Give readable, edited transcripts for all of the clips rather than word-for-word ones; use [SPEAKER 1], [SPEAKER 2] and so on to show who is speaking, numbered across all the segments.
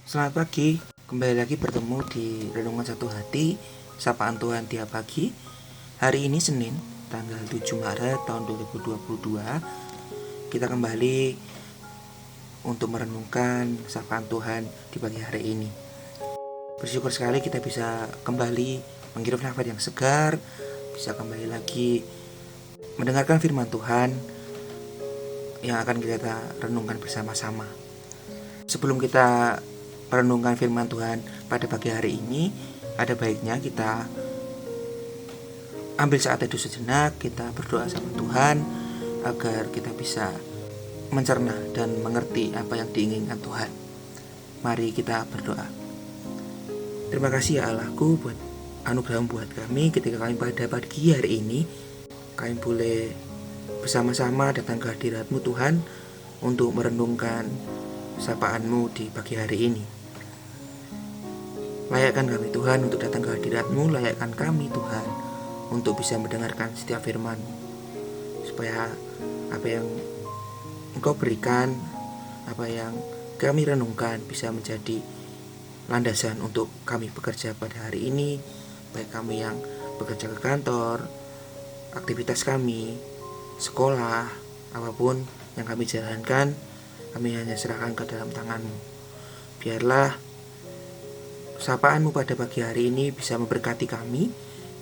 [SPEAKER 1] Selamat pagi, kembali lagi bertemu di Renungan Satu Hati, Sapaan Tuhan tiap pagi. Hari ini Senin, tanggal 7 Maret tahun 2022. Kita kembali untuk merenungkan Sapaan Tuhan di pagi hari ini. Bersyukur sekali kita bisa kembali menghirup nafas yang segar, bisa kembali lagi mendengarkan firman Tuhan yang akan kita renungkan bersama-sama. Sebelum kita merenungkan firman Tuhan pada pagi hari ini, ada baiknya kita ambil saat teduh sejenak, kita berdoa sama Tuhan agar kita bisa mencerna dan mengerti apa yang diinginkan Tuhan. Mari kita berdoa. Terima kasih ya Allahku buat anugerah buat kami ketika kami pada pagi hari ini kami boleh bersama-sama datang ke hadirat-Mu Tuhan untuk merenungkan sapaan-Mu di pagi hari ini. Layakkan kami Tuhan untuk datang ke hadirat-Mu, layakkan kami Tuhan untuk bisa mendengarkan setiap firman-Mu, supaya apa yang Engkau berikan, apa yang kami renungkan bisa menjadi landasan untuk kami bekerja pada hari ini, baik kami yang bekerja ke kantor, aktivitas kami, sekolah, apapun yang kami jalankan, kami hanya serahkan ke dalam tangan-Mu. Biarlah sapaan-Mu pada pagi hari ini bisa memberkati kami,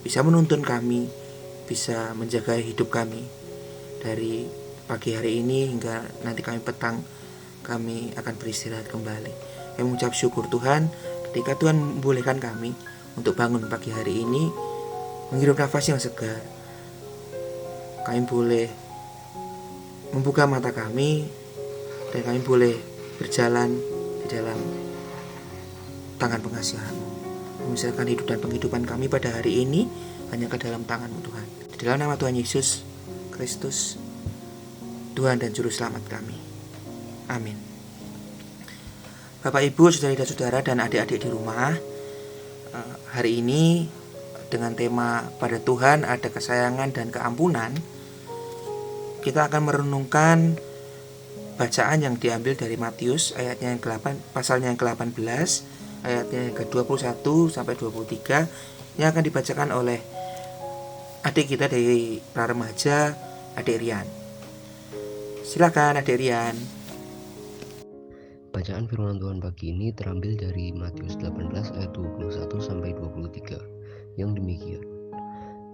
[SPEAKER 1] bisa menuntun kami, bisa menjaga hidup kami dari pagi hari ini hingga nanti kami petang kami akan beristirahat kembali. Kami mengucap syukur Tuhan ketika Tuhan membolehkan kami untuk bangun pagi hari ini menghirup nafas yang segar. Kami boleh membuka mata kami dan kami boleh berjalan di dalam tangan pengasihan-Mu. Menyerahkan hidup dan penghidupan kami pada hari ini hanya ke dalam tangan-Mu Tuhan. Di dalam nama Tuhan Yesus Kristus, Tuhan dan Juru Selamat kami. Amin. Bapak Ibu, saudara-saudara dan adik-adik di rumah, hari ini dengan tema pada Tuhan ada kesayangan dan keampunan, kita akan merenungkan bacaan yang diambil dari Matius ayatnya yang ke-8, pasalnya yang ke-18, ayatnya yang ke-21 sampai 23 yang akan dibacakan oleh adik kita dari remaja, Adik Rian. Silakan Adik Rian.
[SPEAKER 2] Bacaan firman Tuhan pagi ini terambil dari Matius 18 ayat 21 sampai 23 yang demikian.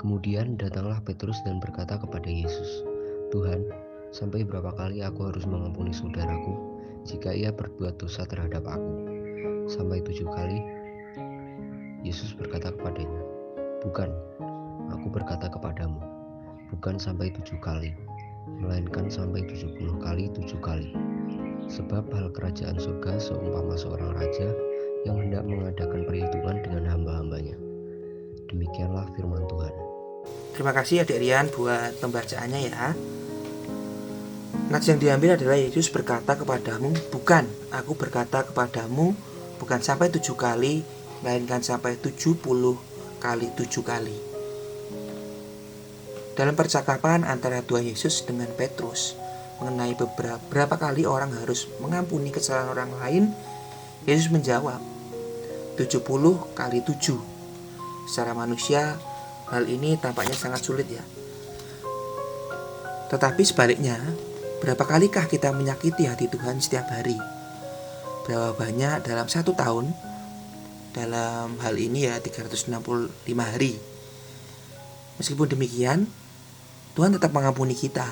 [SPEAKER 2] Kemudian datanglah Petrus dan berkata kepada Yesus, "Tuhan, sampai berapa kali aku harus mengampuni saudaraku jika ia berbuat dosa terhadap aku? Sampai 7 kali?" Yesus berkata kepadanya, "Bukan, aku berkata kepadamu, bukan sampai 7 kali, melainkan sampai 70 kali 7 kali. Sebab hal kerajaan surga seumpama seorang raja yang hendak mengadakan perhitungan dengan hamba-hambanya." Demikianlah firman Tuhan.
[SPEAKER 1] Terima kasih Adik Rian buat pembacaannya ya. Nats yang diambil adalah Yesus berkata kepadamu, bukan, aku berkata kepadamu, bukan sampai 7 kali, melainkan sampai 70 kali 7 kali. Dalam percakapan antara Tuhan Yesus dengan Petrus mengenai beberapa kali orang harus mengampuni kesalahan orang lain, Yesus menjawab 70 kali 7. Secara manusia hal ini tampaknya sangat sulit ya. Tetapi sebaliknya, berapa kalikah kita menyakiti hati Tuhan setiap hari? Berapa banyak dalam 1 tahun? Dalam hal ini ya 365 hari. Meskipun demikian, Tuhan tetap mengampuni kita.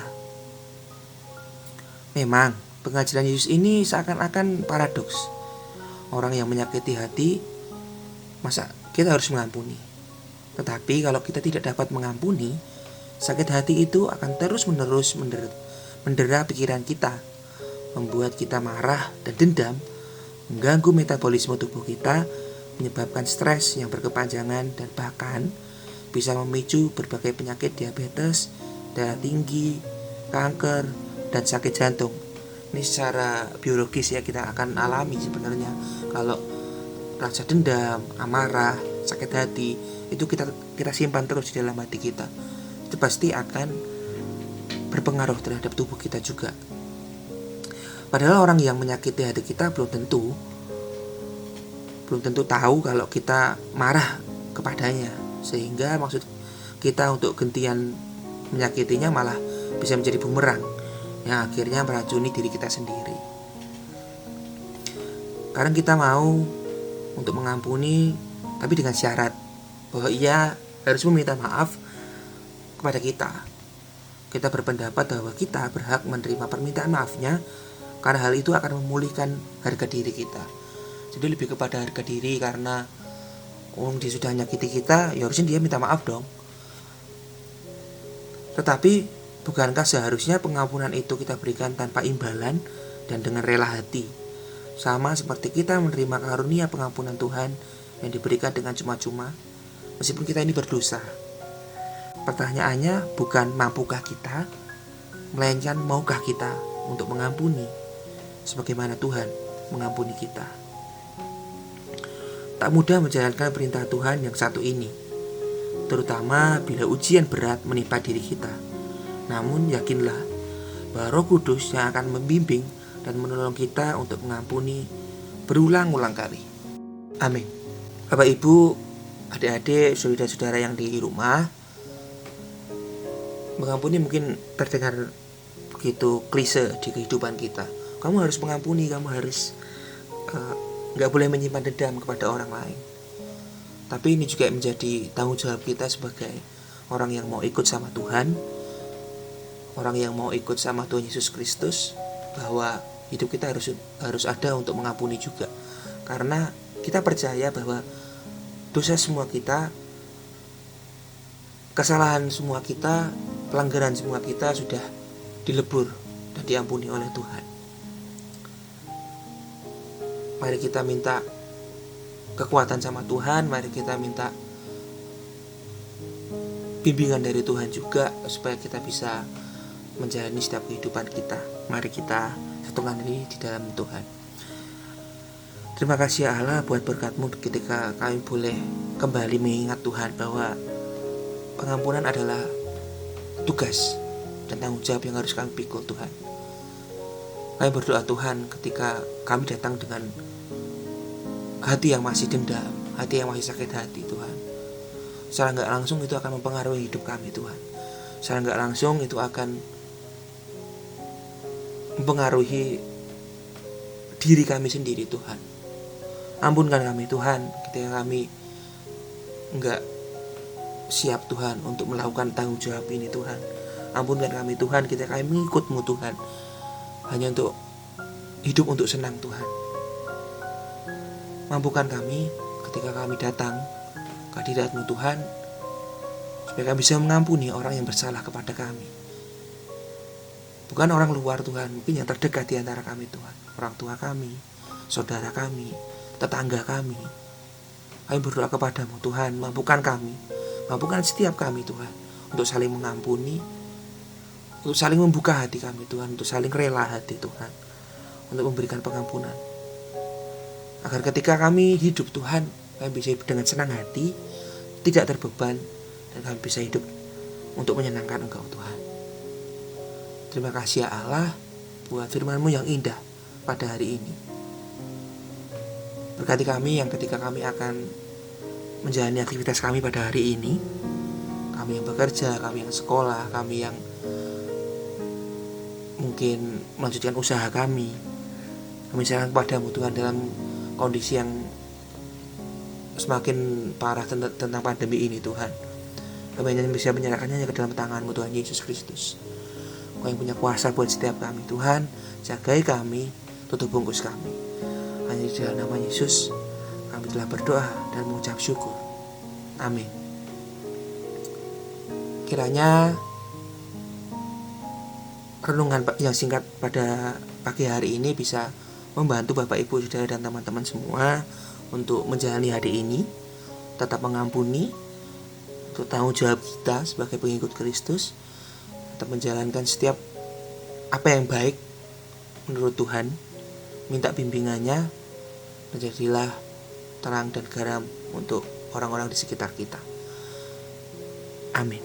[SPEAKER 1] Memang, pengajaran Yesus ini seakan-akan paradoks. Orang yang menyakiti hati, masa kita harus mengampuni? Tetapi kalau kita tidak dapat mengampuni, sakit hati itu akan terus-menerus mendera pikiran kita, membuat kita marah dan dendam, mengganggu metabolisme tubuh kita, menyebabkan stres yang berkepanjangan dan bahkan bisa memicu berbagai penyakit diabetes, darah tinggi, kanker, dan sakit jantung. Ini secara biologis ya kita akan alami sebenarnya. Kalau rasa dendam, amarah, sakit hati itu kita simpan terus di dalam hati kita, itu pasti akan berpengaruh terhadap tubuh kita juga. Padahal orang yang menyakiti hati kita belum tentu belum tentu tahu kalau kita marah kepadanya, sehingga maksud kita untuk gentian menyakitinya malah bisa menjadi bumerang yang akhirnya meracuni diri kita sendiri. Kadang kita mau untuk mengampuni, tapi dengan syarat bahwa ia harus meminta maaf kepada kita. Kita berpendapat bahwa kita berhak menerima permintaan maafnya, karena hal itu akan memulihkan harga diri kita. Jadi lebih kepada harga diri, karena dia sudah nyakiti kita, ya harusnya dia minta maaf dong. Tetapi bukankah seharusnya pengampunan itu kita berikan tanpa imbalan dan dengan rela hati, sama seperti kita menerima karunia pengampunan Tuhan yang diberikan dengan cuma-cuma, meskipun kita ini berdosa. Pertanyaannya bukan mampukah kita, melainkan maukah kita untuk mengampuni sebagaimana Tuhan mengampuni kita. Tak mudah menjalankan perintah Tuhan yang satu ini, terutama bila ujian berat menimpa diri kita. Namun yakinlah bahwa Roh Kudus yang akan membimbing dan menolong kita untuk mengampuni berulang-ulang kali. Amin. Bapak, Ibu, adik-adik, saudara-saudara yang di rumah, mengampuni mungkin terdengar begitu klise di kehidupan kita. Kamu harus mengampuni, kamu harus gak boleh menyimpan dendam kepada orang lain. Tapi ini juga menjadi tanggung jawab kita sebagai orang yang mau ikut sama Tuhan, orang yang mau ikut sama Tuhan Yesus Kristus, bahwa hidup kita harus ada untuk mengampuni juga. Karena kita percaya bahwa dosa semua kita, kesalahan semua kita, pelanggaran semua kita sudah dilebur dan diampuni oleh Tuhan. Mari kita minta kekuatan sama Tuhan, mari kita minta bimbingan dari Tuhan juga, supaya kita bisa menjalani setiap kehidupan kita. Mari kita satukan diri di dalam Tuhan. Terima kasih ya Allah buat berkat-Mu ketika kami boleh kembali mengingat Tuhan bahwa pengampunan adalah tugas dan tanggung jawab yang harus kami pikul Tuhan. Kami berdoa Tuhan, ketika kami datang dengan hati yang masih dendam, hati yang masih sakit hati Tuhan, secara gak langsung itu akan mempengaruhi hidup kami Tuhan. Secara gak langsung itu akan mempengaruhi diri kami sendiri Tuhan. Ampunkan kami Tuhan ketika kami gak siap Tuhan untuk melakukan tanggung jawab ini Tuhan. Ampunkan kami Tuhan ketika kami mengikut-Mu Tuhan, hanya untuk hidup untuk senang Tuhan. Mampukan kami ketika kami datang ke hadirat-Mu Tuhan, supaya kami bisa mengampuni orang yang bersalah kepada kami. Bukan orang luar Tuhan, mungkin yang terdekat di antara kami Tuhan, orang tua kami, saudara kami, tetangga kami. Kami berdoa kepadamu Tuhan, mampukan kami, mampukan setiap kami Tuhan, untuk saling mengampuni, untuk saling membuka hati kami Tuhan, untuk saling rela hati Tuhan, untuk memberikan pengampunan. Agar ketika kami hidup Tuhan, kami bisa hidup dengan senang hati, tidak terbeban, dan kami bisa hidup untuk menyenangkan Engkau Tuhan. Terima kasih ya Allah buat firman-Mu yang indah pada hari ini. Berkati kami yang ketika kami akan menjalani aktivitas kami pada hari ini, kami yang bekerja, kami yang sekolah, kami yang mungkin melanjutkan usaha kami serahkan kepadamu Tuhan dalam kondisi yang semakin parah tentang pandemi ini Tuhan. Kami hanya bisa menyerahkannya ke dalam tangan-Mu Tuhan Yesus Kristus. Kau yang punya kuasa buat setiap kami Tuhan. Jagai kami, tutup bungkus kami. Hanya di dalam nama Yesus kami telah berdoa dan mengucap syukur. Amin. Kiranya renungan yang singkat pada pagi hari ini bisa membantu Bapak Ibu Saudara dan teman-teman semua untuk menjalani hari ini, tetap mengampuni, untuk tanggung jawab kita sebagai pengikut Kristus, tetap menjalankan setiap apa yang baik menurut Tuhan, minta bimbingannya, dan jadilah terang dan garam untuk orang-orang di sekitar kita. Amin.